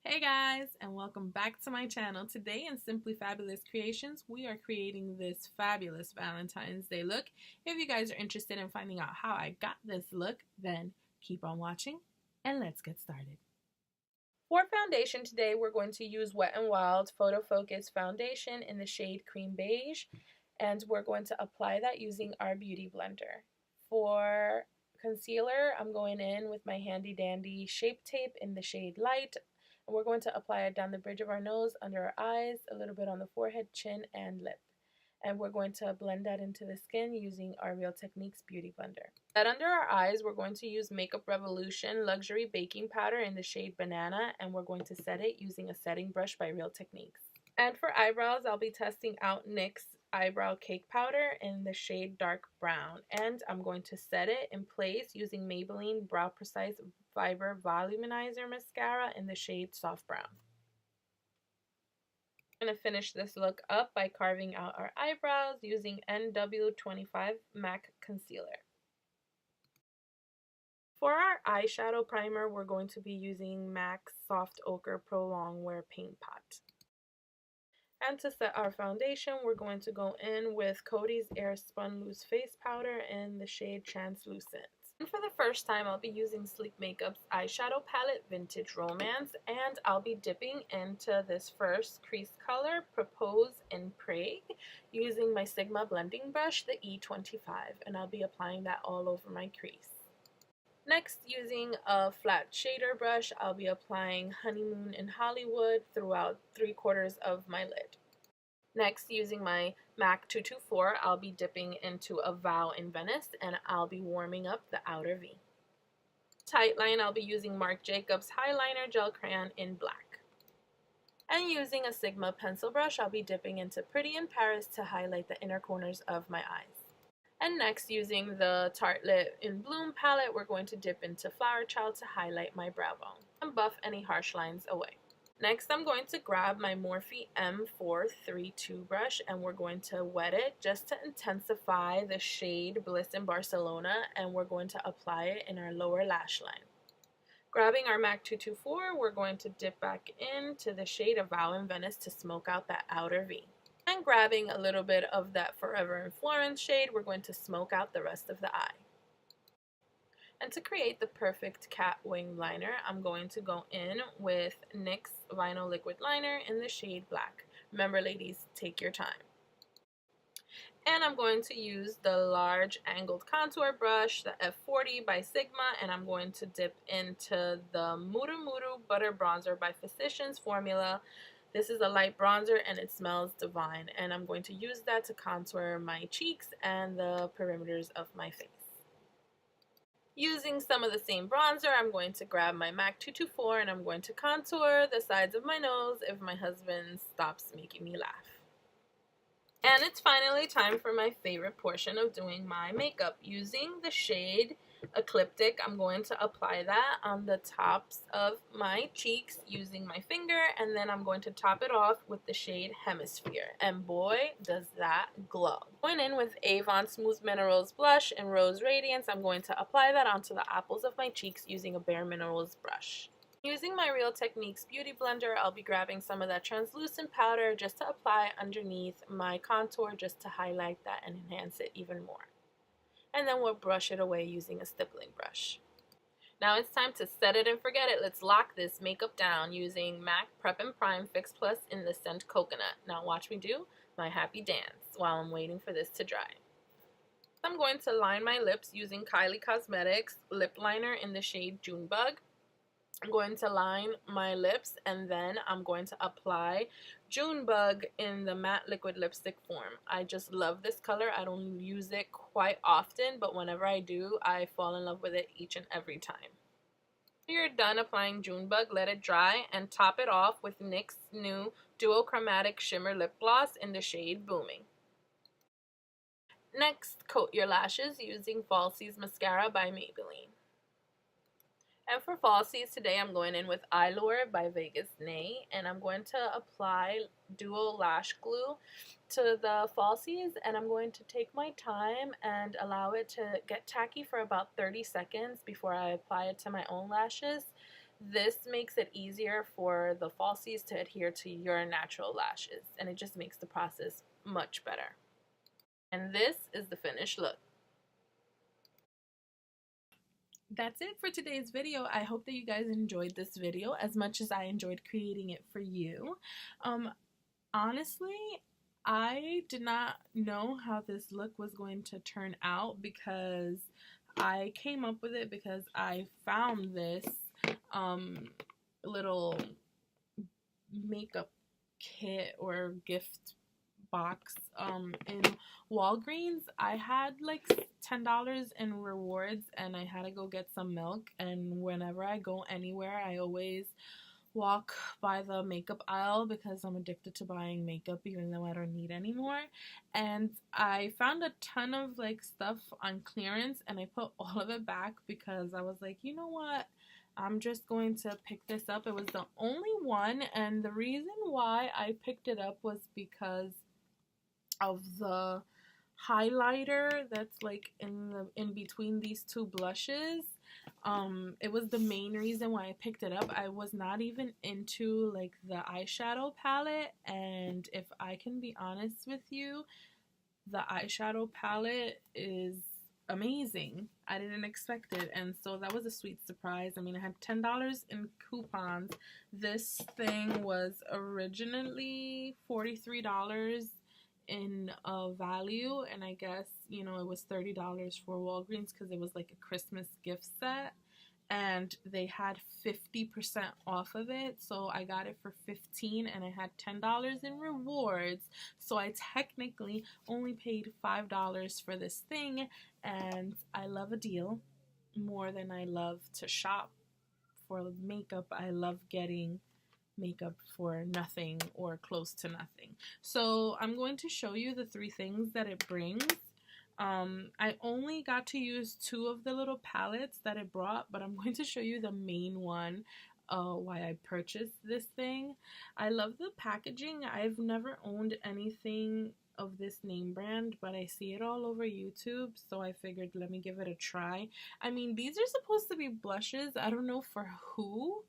Hey guys, and welcome back to my channel. Today in Simply Fabulous Creations, we are creating this fabulous Valentine's Day look. If you guys are interested in finding out how I got this look, then keep on watching and let's get started. For foundation today, we're going to use Wet n Wild Photo Focus Foundation in the shade Cream Beige, and we're going to apply that using our Beauty Blender. For concealer, I'm going in with my handy dandy Shape Tape in the shade Light. And we're going to apply it down the bridge of our nose, under our eyes, a little bit on the forehead, chin, and lip. And we're going to blend that into the skin using our Real Techniques Beauty Blender. That under our eyes, we're going to use Makeup Revolution Luxury Baking Powder in the shade Banana, and we're going to set it using a setting brush by Real Techniques. And for eyebrows, I'll be testing out NYX Eyebrow Cake Powder in the shade Dark Brown, and I'm going to set it in place using Maybelline Brow Precise Fiber Volumizer Mascara in the shade Soft Brown. I'm going to finish this look up by carving out our eyebrows using NW25 MAC Concealer. For our eyeshadow primer, we're going to be using MAC Soft Ochre Pro Longwear Paint Pot. And to set our foundation, we're going to go in with Coty's Airspun Loose Face Powder in the shade Translucent. And for the first time, I'll be using Sleek Makeup's eyeshadow palette, Vintage Romance, and I'll be dipping into this first crease color, Propose and Pray, using my Sigma blending brush, the E25, and I'll be applying that all over my crease. Next, using a flat shader brush, I'll be applying Honeymoon in Hollywood throughout 3/4 of my lid. Next, using my MAC 224, I'll be dipping into a Vow in Venice, and I'll be warming up the outer V. Tight line, I'll be using Marc Jacobs Highliner Gel Crayon in black. And using a Sigma pencil brush, I'll be dipping into Pretty in Paris to highlight the inner corners of my eyes. And next, using the Tartelette in Bloom palette, we're going to dip into Flower Child to highlight my brow bone and buff any harsh lines away. Next, I'm going to grab my Morphe M432 brush, and we're going to wet it just to intensify the shade Bliss in Barcelona, and we're going to apply it in our lower lash line. Grabbing our MAC 224, we're going to dip back into the shade of Vow in Venice to smoke out that outer V. And grabbing a little bit of that Forever in Florence shade, we're going to smoke out the rest of the eye. And to create the perfect cat wing liner, I'm going to go in with NYX Vinyl Liquid Liner in the shade Black. Remember, ladies, take your time. And I'm going to use the large angled contour brush, the F40 by Sigma, and I'm going to dip into the Muru Muru Butter Bronzer by Physicians Formula. This is a light bronzer and it smells divine, and I'm going to use that to contour my cheeks and the perimeters of my face. Using some of the same bronzer, I'm going to grab my MAC 224 and I'm going to contour the sides of my nose if my husband stops making me laugh. And it's finally time for my favorite portion of doing my makeup. Using the shade Ecliptic, I'm going to apply that on the tops of my cheeks using my finger, and then I'm going to top it off with the shade Hemisphere. And boy, does that glow. Going in with Avon Smooth Minerals Blush in Rose Radiance, I'm going to apply that onto the apples of my cheeks using a Bare Minerals brush. Using my Real Techniques Beauty Blender, I'll be grabbing some of that translucent powder just to apply underneath my contour, just to highlight that and enhance it even more. And then we'll brush it away using a stippling brush. Now it's time to set it and forget it. Let's lock this makeup down using MAC Prep and Prime Fix Plus in the scent Coconut. Now watch me do my happy dance while I'm waiting for this to dry. I'm going to line my lips using Kylie Cosmetics Lip Liner in the shade Junebug. I'm going to line my lips, and then I'm going to apply Junebug in the matte liquid lipstick form. I just love this color. I don't use it quite often, but whenever I do, I fall in love with it each and every time. When you're done applying Junebug, let it dry and top it off with NYX new Duochromatic Shimmer Lip Gloss in the shade Booming. Next, coat your lashes using Falsies Mascara by Maybelline. And for falsies, today I'm going in with Eyelure by Vegas Nay, and I'm going to apply dual lash glue to the falsies, and I'm going to take my time and allow it to get tacky for about 30 seconds before I apply it to my own lashes. This makes it easier for the falsies to adhere to your natural lashes, and it just makes the process much better. And this is the finished look. That's it for today's video. I hope that you guys enjoyed this video as much as I enjoyed creating it for you. Honestly, I did not know how this look was going to turn out because I came up with it because I found this little makeup kit or gift box in Walgreens. I had like $10 in rewards and I had to go get some milk, and whenever I go anywhere I always walk by the makeup aisle because I'm addicted to buying makeup even though I don't need any more. And I found a ton of like stuff on clearance and I put all of it back because I was like, you know what, I'm just going to pick this up. It was the only one, and the reason why I picked it up was because of the highlighter that's like in between these two blushes. It was the main reason why I picked it up. I was not even into like the eyeshadow palette, and if I can be honest with you, the eyeshadow palette is amazing. I didn't expect it, and so that was a sweet surprise. I mean, I had $10 in coupons. This thing was originally $43 in value, and I guess, you know, it was $30 for Walgreens because it was like a Christmas gift set and they had 50% off of it, so I got it for $15 and I had $10 in rewards, so I technically only paid $5 for this thing. And I love a deal more than I love to shop for makeup. I love getting makeup for nothing or close to nothing. So I'm going to show you the 3 things that it brings. I only got to use 2 of the little palettes that it brought, but I'm going to show you the main one, why I purchased this thing. I love the packaging. I've never owned anything of this name brand, but I see it all over YouTube, so I figured let me give it a try. I mean, these are supposed to be blushes. I don't know for who.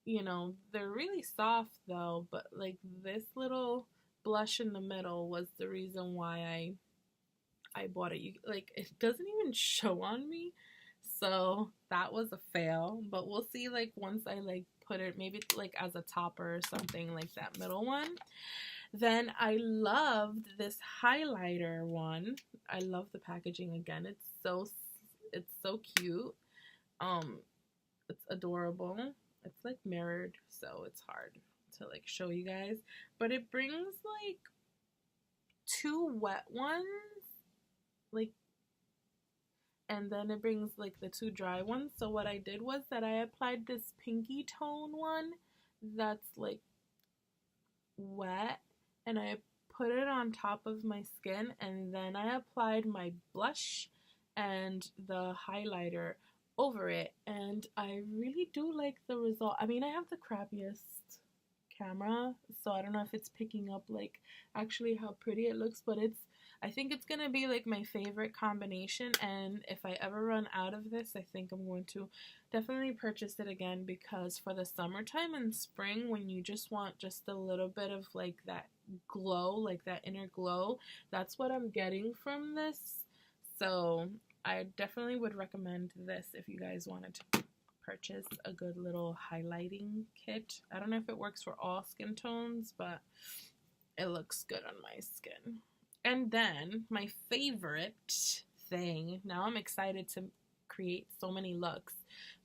You know, they're really soft though, but like this little blush in the middle was the reason why I bought it. Like, it doesn't even show on me, so that was a fail. But we'll see, like, once I like put it maybe like as a topper or something, like that middle one. Then I loved this highlighter one. I love the packaging again. It's so cute. It's adorable. It's like mirrored, so it's hard to like show you guys, but it brings like 2 wet ones, like, and then it brings like the 2 dry ones. So what I did was that I applied this pinky tone one that's like wet, and I put it on top of my skin, and then I applied my blush and the highlighter over it, and I really do like the result. I mean, I have the crappiest camera, so I don't know if it's picking up like actually how pretty it looks, but I think it's gonna be like my favorite combination, and if I ever run out of this, I think I'm going to definitely purchase it again, because for the summertime and spring, when you just want just a little bit of like that glow, like that inner glow, that's what I'm getting from this. So I definitely would recommend this if you guys wanted to purchase a good little highlighting kit. I don't know if it works for all skin tones, but it looks good on my skin. And then my favorite thing, now I'm excited to create so many looks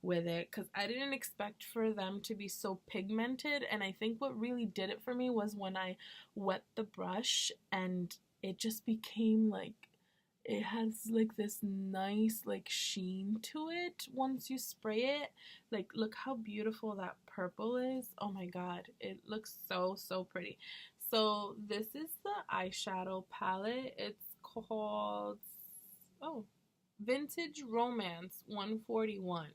with it because I didn't expect for them to be so pigmented, and I think what really did it for me was when I wet the brush and it just became like, it has like this nice like sheen to it once you spray it. Like, look how beautiful that purple is. Oh my god, it looks so pretty. So this is the eyeshadow palette. It's called, oh, Vintage Romance 141.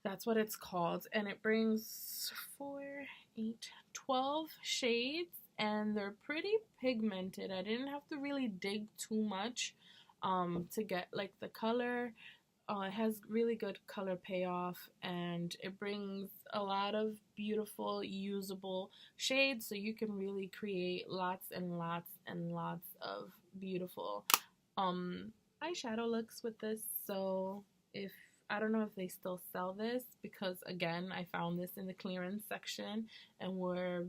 That's what it's called, and it brings 4, 8, 12 shades, and they're pretty pigmented. I didn't have to really dig too much to get like the color it has really good color payoff, and it brings a lot of beautiful usable shades, so you can really create lots and lots and lots of beautiful eyeshadow looks with this. So if I don't know if they still sell this, because again, I found this in the clearance section, and we're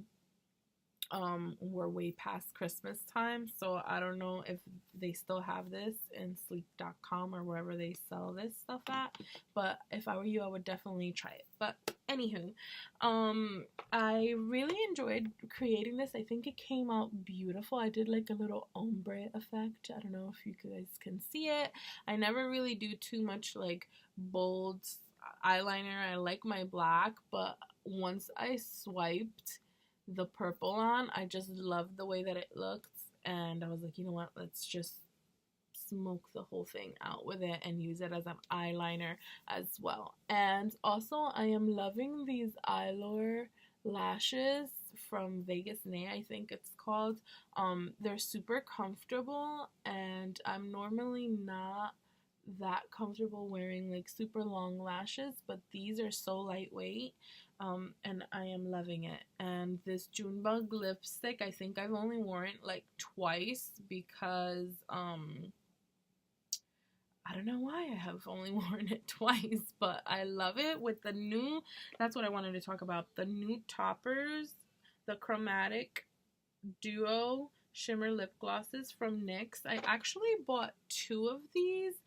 way past Christmas time, so I don't know if they still have this in sleep.com or wherever they sell this stuff at. But if I were you, I would definitely try it. But anywho, I really enjoyed creating this. I think it came out beautiful. I did like a little ombre effect. I don't know if you guys can see it. I never really do too much like bold eyeliner. I like my black, but once I swiped the purple on, I just loved the way that it looked, and I was like, you know what, let's just smoke the whole thing out with it and use it as an eyeliner as well. And also, I am loving these eyesore lashes from Vegas Nay, I think it's called. They're super comfortable, and I'm normally not that comfortable wearing like super long lashes, but these are so lightweight, and I am loving it. And this Junebug lipstick, I think I've only worn it like twice, because I don't know why I have only worn it twice, but I love it. With the new, that's what I wanted to talk about, the new toppers, the chromatic duo shimmer lip glosses from NYX. I actually bought 2 of these,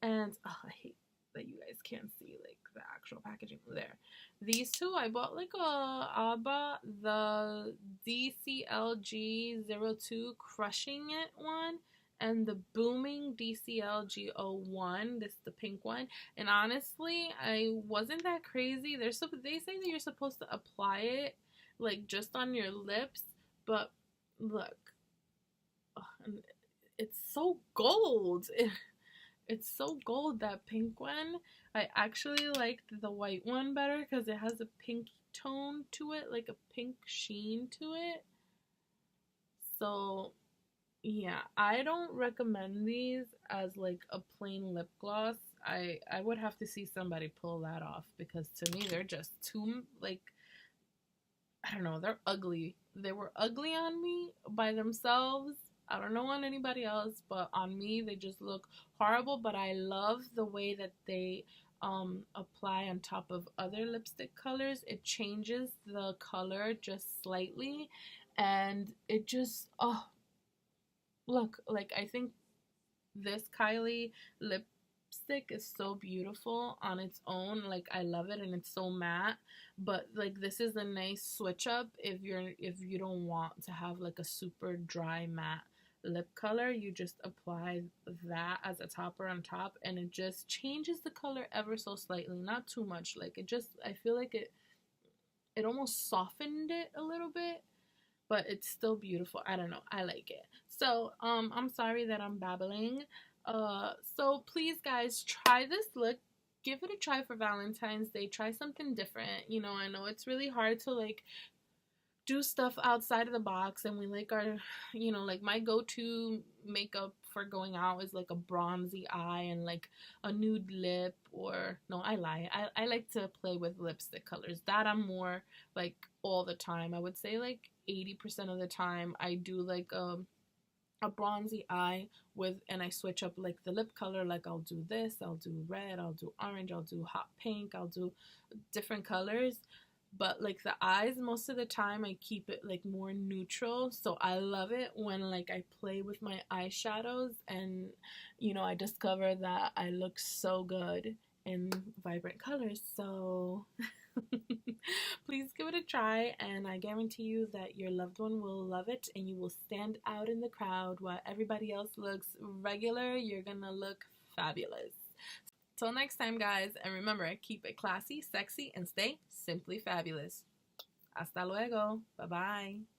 and oh, I hate that you guys can't see like the actual packaging there. These 2, I bought like the DCLG02 Crushing It one, and the Booming DCLG01, this is the pink one. And honestly, I wasn't that crazy. They say that you're supposed to apply it like just on your lips, but look, it's so gold. It's so gold, that pink one. I actually liked the white one better because it has a pink tone to it, like a pink sheen to it. So yeah, I don't recommend these as like a plain lip gloss. I would have to see somebody pull that off, because to me they're just too, like, I don't know, they're ugly. They were ugly on me by themselves. I don't know on anybody else, but on me they just look horrible. But I love the way that they apply on top of other lipstick colors. It changes the color just slightly, and it just, oh, look, like, I think this Kylie lipstick is so beautiful on its own. Like, I love it, and it's so matte. But like, this is a nice switch up if you don't want to have like a super dry matte lip color. You just apply that as a topper on top, and it just changes the color ever so slightly, not too much. Like, it just, I feel like it almost softened it a little bit, but it's still beautiful. I don't know, I like it. So I'm sorry that I'm babbling. So please guys, try this look. Give it a try for Valentine's Day. Try something different. You know, I know it's really hard to like do stuff outside of the box, and we like our, you know, like my go-to makeup for going out is like a bronzy eye and like a nude lip, or no, I lie, I like to play with lipstick colors. That I'm more like all the time. I would say like 80% of the time I do like a bronzy eye with, and I switch up like the lip color. Like, I'll do this, I'll do red, I'll do orange, I'll do hot pink, I'll do different colors. But like the eyes, most of the time I keep it like more neutral. So I love it when like I play with my eyeshadows, and you know, I discover that I look so good in vibrant colors. So please give it a try, and I guarantee you that your loved one will love it, and you will stand out in the crowd while everybody else looks regular. You're gonna look fabulous. Till next time, guys, and remember, keep it classy, sexy, and stay simply fabulous. Hasta luego. Bye-bye.